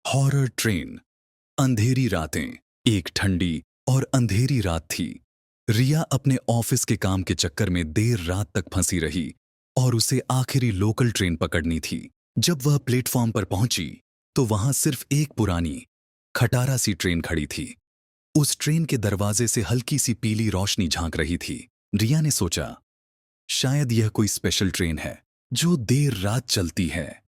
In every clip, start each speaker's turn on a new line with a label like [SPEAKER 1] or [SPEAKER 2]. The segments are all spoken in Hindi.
[SPEAKER 1] Horror train. अंधेरी रातें। एक ठंडी और अंधेरी रात थी। रिया अपने ऑफिस के काम के चक्कर में देर रात तक फंसी रही और उसे आखिरी लोकल ट्रेन पकड़नी थी। जब वह प्लेटफॉर्म पर पहुंची तो वहां सिर्फ एक पुरानी खटारा सी ट्रेन खड़ी थी। उस ट्रेन के दरवाजे से हल्की सी पीली रोशनी झांक रही थी। रिया ने सोचा, शायद यह कोई स्पेशल ट्रेन है जो देर रात चलती है।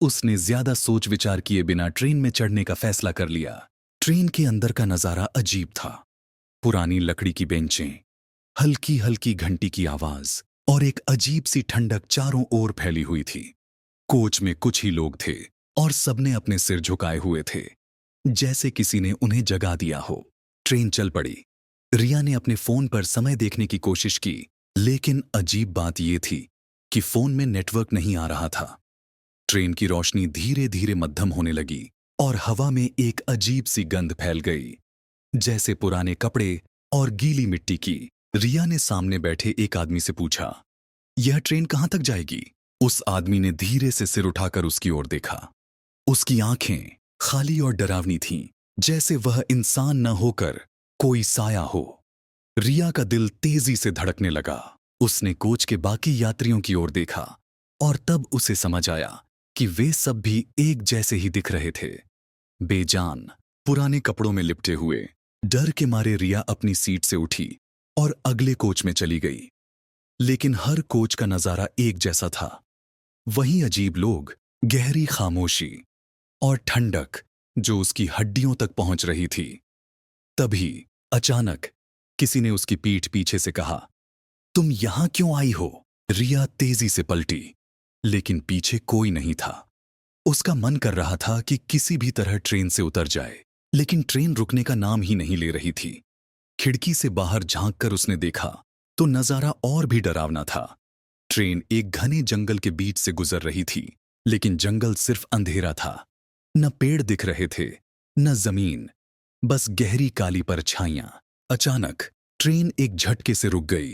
[SPEAKER 1] उसने ज्यादा सोच विचार किए बिना ट्रेन में चढ़ने का फैसला कर लिया। ट्रेन के अंदर का नजारा अजीब था। पुरानी लकड़ी की बेंचें, हल्की हल्की घंटी की आवाज और एक अजीब सी ठंडक चारों ओर फैली हुई थी। कोच में कुछ ही लोग थे और सबने अपने सिर झुकाए हुए थे, जैसे किसी ने उन्हें जगा दिया हो। ट्रेन चल पड़ी। रिया ने अपने फोन पर समय देखने की कोशिश की, लेकिन अजीब बात यह थी कि फोन में नेटवर्क नहीं आ रहा था। ट्रेन की रोशनी धीरे धीरे मध्यम होने लगी और हवा में एक अजीब सी गंध फैल गई, जैसे पुराने कपड़े और गीली मिट्टी की। रिया ने सामने बैठे एक आदमी से पूछा, यह ट्रेन कहां तक जाएगी? उस आदमी ने धीरे से सिर उठाकर उसकी ओर देखा। उसकी आंखें खाली और डरावनी थीं, जैसे वह इंसान न होकर कोई साया हो। रिया का दिल तेजी से धड़कने लगा। उसने कोच के बाकी यात्रियों की ओर देखा और तब उसे समझ आया कि वे सब भी एक जैसे ही दिख रहे थे, बेजान, पुराने कपड़ों में लिपटे हुए। डर के मारे रिया अपनी सीट से उठी और अगले कोच में चली गई। लेकिन हर कोच का नजारा एक जैसा था। वही अजीब लोग, गहरी खामोशी और ठंडक जो उसकी हड्डियों तक पहुंच रही थी। तभी अचानक किसी ने उसकी पीठ पीछे से कहा, तुम यहां क्यों आई हो? रिया तेजी से पलटी, लेकिन पीछे कोई नहीं था। उसका मन कर रहा था कि किसी भी तरह ट्रेन से उतर जाए, लेकिन ट्रेन रुकने का नाम ही नहीं ले रही थी। खिड़की से बाहर झांककर उसने देखा तो नजारा और भी डरावना था। ट्रेन एक घने जंगल के बीच से गुजर रही थी, लेकिन जंगल सिर्फ अंधेरा था। न पेड़ दिख रहे थे, न जमीन, बस गहरी काली परछाइयां। अचानक ट्रेन एक झटके से रुक गई।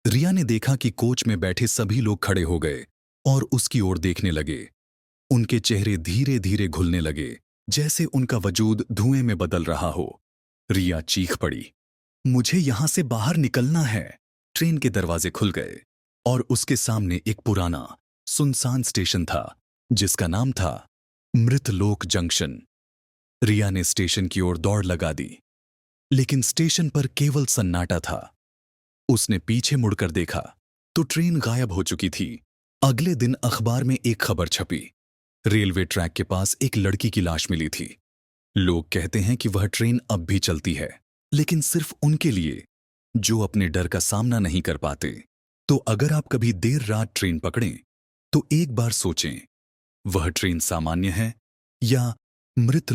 [SPEAKER 1] रिया ने देखा कि कोच में बैठे सभी लोग खड़े हो गए और उसकी ओर देखने लगे। उनके चेहरे धीरे धीरे घुलने लगे, जैसे उनका वजूद धुएं में बदल रहा हो। रिया चीख पड़ी, मुझे यहां से बाहर निकलना है। ट्रेन के दरवाजे खुल गए और उसके सामने एक पुराना सुनसान स्टेशन था, जिसका नाम था मृतलोक जंक्शन। रिया ने स्टेशन की ओर दौड़ लगा दी, लेकिन स्टेशन पर केवल सन्नाटा था। उसने पीछे मुड़कर देखा तो ट्रेन गायब हो चुकी थी। अगले दिन अखबार में एक खबर छपी। रेलवे ट्रैक के पास एक लड़की की लाश मिली थी। लोग कहते हैं कि वह ट्रेन अब भी चलती है, लेकिन सिर्फ उनके लिए जो अपने डर का सामना नहीं कर पाते। तो अगर आप कभी देर रात ट्रेन पकड़ें, तो एक बार सोचें, वह ट्रेन सामान्य है या मृत